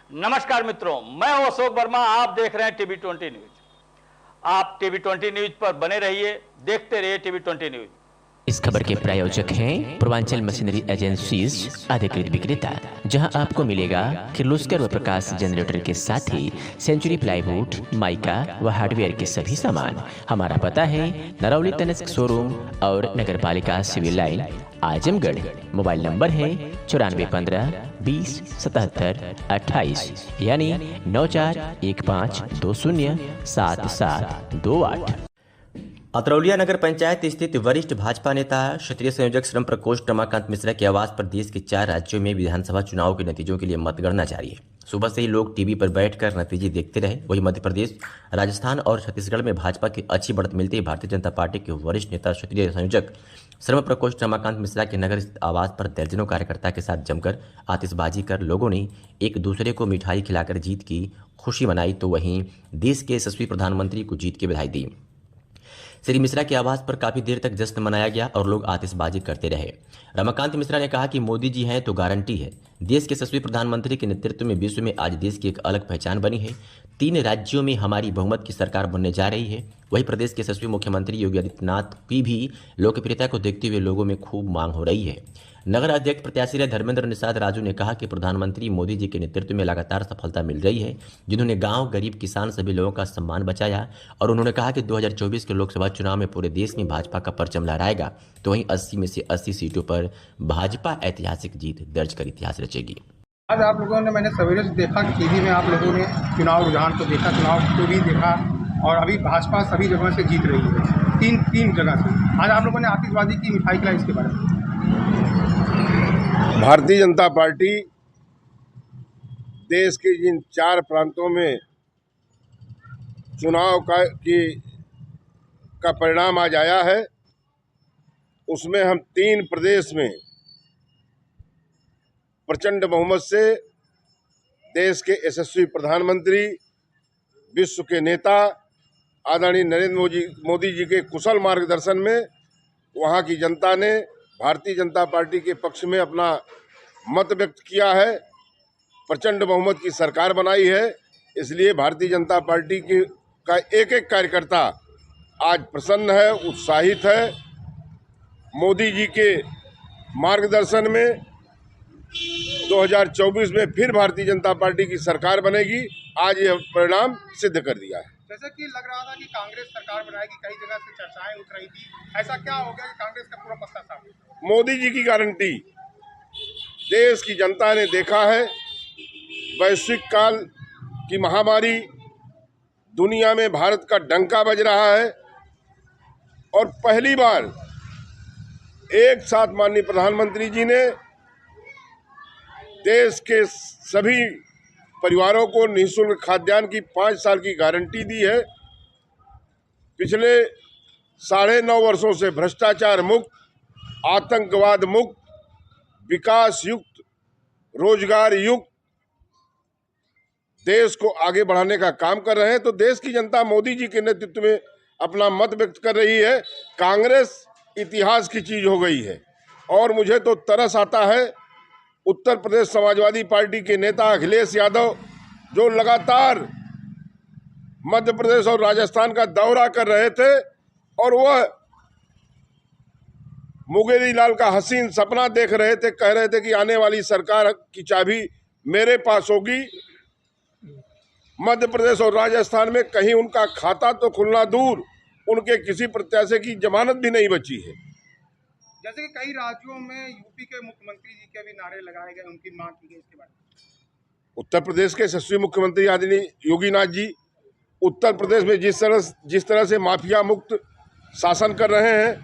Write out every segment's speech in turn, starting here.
नमस्कार मित्रों, मैं हूं अशोक वर्मा। आप देख रहे हैं टीवी 20 न्यूज। आप टीवी 20 न्यूज पर बने रहिए, देखते रहिए टीवी 20 न्यूज। इस खबर के प्रायोजक हैं पूर्वांचल मशीनरी एजेंसीज अधिकृत विक्रेता, जहां आपको मिलेगा किर्लोस्कर व प्रकाश जनरेटर के साथ ही सेंचुरी प्लाईवुड, माइका व हार्डवेयर के सभी सामान। हमारा पता है नरौली तनिष्क शोरूम और नगर पालिका civil line, Azamgarh. Mobile number है 9415 20 77 28 यानी 9415207728। अतरौलिया नगर पंचायत स्थित वरिष्ठ भाजपा नेता क्षेत्रीय संयोजक श्रम प्रकोष्ठ रमाकांत मिश्रा के आवास पर देश के 4 राज्यों में विधानसभा चुनाव के नतीजों के लिए मतगणना जारी है। सुबह से ही लोग टीवी पर बैठकर नतीजे देखते रहे। वहीं मध्य प्रदेश, राजस्थान और छत्तीसगढ़ में भाजपा की अच्छी बढ़त मिलते ही भारतीय जनता पार्टी के वरिष्ठ नेता क्षेत्रीय संयोजक श्रम प्रकोष्ठ रमाकांत मिश्रा के नगर स्थित आवास पर दर्जनों कार्यकर्ता के साथ जमकर आतिशबाजी कर लोगों ने एक दूसरे को मिठाई खिलाकर जीत की खुशी मनाई, तो वहीं देश के यशस्वी प्रधानमंत्री को जीत की बधाई दी। श्री मिश्रा के आवास पर काफी देर तक जश्न मनाया गया और लोग आतिशबाजी करते रहे। रमाकांत मिश्रा ने कहा कि मोदी जी हैं तो गारंटी है। देश के यशस्वी प्रधानमंत्री के नेतृत्व में विश्व में आज देश की एक अलग पहचान बनी है। 3 राज्यों में हमारी बहुमत की सरकार बनने जा रही है। वहीं प्रदेश के यशस्वी मुख्यमंत्री योगी आदित्यनाथ की भी लोकप्रियता को देखते हुए लोगों में खूब मांग हो रही है। नगर अध्यक्ष प्रत्याशी रहे धर्मेंद्र निषाद राजू ने कहा कि प्रधानमंत्री मोदी जी के नेतृत्व में लगातार सफलता मिल रही है, जिन्होंने गांव, गरीब, किसान सभी लोगों का सम्मान बचाया। और उन्होंने कहा कि 2024 के लोकसभा चुनाव में पूरे देश में भाजपा का परचम लहराएगा, तो वहीं 80 में से 80 सीटों पर भाजपा ऐतिहासिक जीत दर्ज कर इतिहास रचेगी। आज आप लोगों ने, मैंने सवेरे से देखा कि टीवी में आप लोगों ने चुनाव रुझान को देखा, चुनाव को भी देखा, और अभी भाजपा सभी जगह से जीत रही है, तीन जगह से। आज आप लोगों ने आतिशबाजी की, मिठाई खिलाई, इसके बारे में भारतीय जनता पार्टी देश के जिन 4 प्रांतों में चुनाव का परिणाम आज आया है, उसमें हम 3 प्रदेश में प्रचंड बहुमत से देश के यशस्वी प्रधानमंत्री, विश्व के नेता आदरणीय नरेंद्र मोदी जी के कुशल मार्गदर्शन में वहां की जनता ने भारतीय जनता पार्टी के पक्ष में अपना मत व्यक्त किया है। प्रचंड बहुमत की सरकार बनाई है। इसलिए भारतीय जनता पार्टी का एक एक कार्यकर्ता आज प्रसन्न है, उत्साहित है। मोदी जी के मार्गदर्शन में 2024 में फिर भारतीय जनता पार्टी की सरकार बनेगी। आज यह परिणाम सिद्ध कर दिया है। जैसे कि लग रहा था कि कांग्रेस सरकार बनाएगी, कई जगह से चर्चाएं उठ रही थी, ऐसा क्या हो गया कि कांग्रेस का पूरा पत्ता साफ? मोदी जी की गारंटी देश की जनता ने देखा है। वैश्विक काल की महामारी, दुनिया में भारत का डंका बज रहा है और पहली बार एक साथ माननीय प्रधानमंत्री जी ने देश के सभी परिवारों को निःशुल्क खाद्यान्न की 5 साल की गारंटी दी है। पिछले 9.5 वर्षों से भ्रष्टाचार मुक्त, आतंकवाद मुक्त, विकास युक्त, रोजगार युक्त देश को आगे बढ़ाने का काम कर रहे हैं। तो देश की जनता मोदी जी के नेतृत्व में अपना मत व्यक्त कर रही है। कांग्रेस इतिहास की चीज हो गई है और मुझे तो तरस आता है उत्तर प्रदेश समाजवादी पार्टी के नेता अखिलेश यादव, जो लगातार मध्य प्रदेश और राजस्थान का दौरा कर रहे थे और वह मुंगेरी लाल का हसीन सपना देख रहे थे, कह रहे थे कि आने वाली सरकार की चाबी मेरे पास होगी। मध्य प्रदेश और राजस्थान में कहीं उनका खाता तो खुलना दूर, उनके किसी प्रत्याशी की जमानत भी नहीं बची है। जैसे कि कई राज्यों में यूपी के मुख्यमंत्री जी के भी नारे लगाए गए, उनकी मांग की गई, इसके बारे में? उत्तर प्रदेश के यशस्वी मुख्यमंत्री आदरणीय योगी नाथ जी उत्तर प्रदेश में जिस तरह से माफिया मुक्त शासन कर रहे हैं,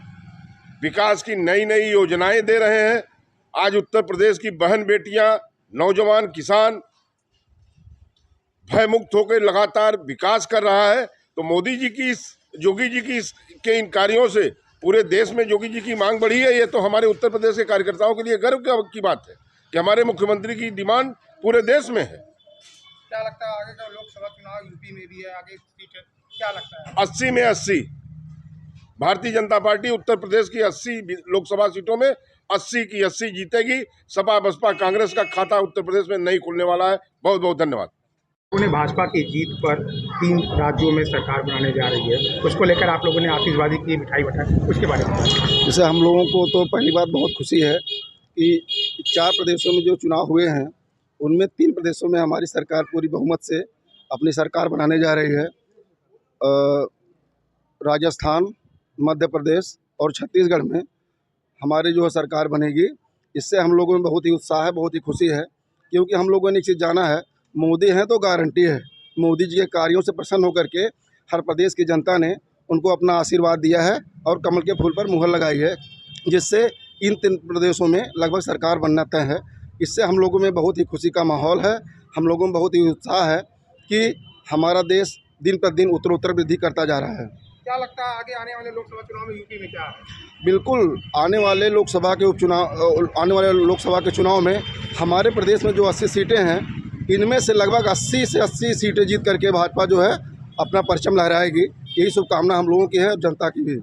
विकास की नई नई योजनाएं दे रहे हैं। आज उत्तर प्रदेश की बहन बेटियां, नौजवान, किसान भय मुक्त होकर लगातार विकास कर रहा है। तो मोदी जी की, योगी जी के इन कार्यों से पूरे देश में योगी जी की मांग बढ़ी है। ये तो हमारे उत्तर प्रदेश के कार्यकर्ताओं के लिए गर्व की बात है कि हमारे मुख्यमंत्री की डिमांड पूरे देश में है। क्या लगता है आगे का लोकसभा चुनाव यूपी में भी है, आगे सीट है, क्या लगता है? 80 में 80 भारतीय जनता पार्टी उत्तर प्रदेश की 80 लोकसभा सीटों में 80 की 80 जीतेगी। सपा बसपा कांग्रेस का खाता उत्तर प्रदेश में नहीं खुलने वाला है। बहुत बहुत धन्यवाद। उन्हें भाजपा की जीत पर 3 राज्यों में सरकार बनाने जा रही है, उसको लेकर आप लोगों ने आतिशबाजी की, मिठाई बटाई, उसके बारे में बताइए। जैसे हम लोगों को तो पहली बात बहुत खुशी है कि 4 प्रदेशों में जो चुनाव हुए हैं उनमें 3 प्रदेशों में हमारी सरकार पूरी बहुमत से अपनी सरकार बनाने जा रही है। राजस्थान, मध्य प्रदेश और छत्तीसगढ़ में हमारी जो है सरकार बनेगी। इससे हम लोगों में बहुत ही उत्साह है, बहुत ही खुशी है, क्योंकि हम लोगों ने एक चीज़ जाना है, मोदी हैं तो गारंटी है। मोदी जी के कार्यों से प्रसन्न होकर के हर प्रदेश की जनता ने उनको अपना आशीर्वाद दिया है और कमल के फूल पर मुहर लगाई है, जिससे इन 3 प्रदेशों में लगभग सरकार बनना तय है। इससे हम लोगों में बहुत ही खुशी का माहौल है, हम लोगों में बहुत ही उत्साह है कि हमारा देश दिन प्रतिदिन उत्तरोत्तर वृद्धि करता जा रहा है। क्या लगता है आगे आने वाले लोकसभा चुनाव में यूपी में क्या है? बिल्कुल, आने वाले लोकसभा के चुनाव में हमारे प्रदेश में जो 80 सीटें हैं, इनमें से लगभग 80 से 80 सीटें जीत करके भाजपा जो है अपना परचम लहराएगी। यही शुभकामना हम लोगों की है, जनता की भी।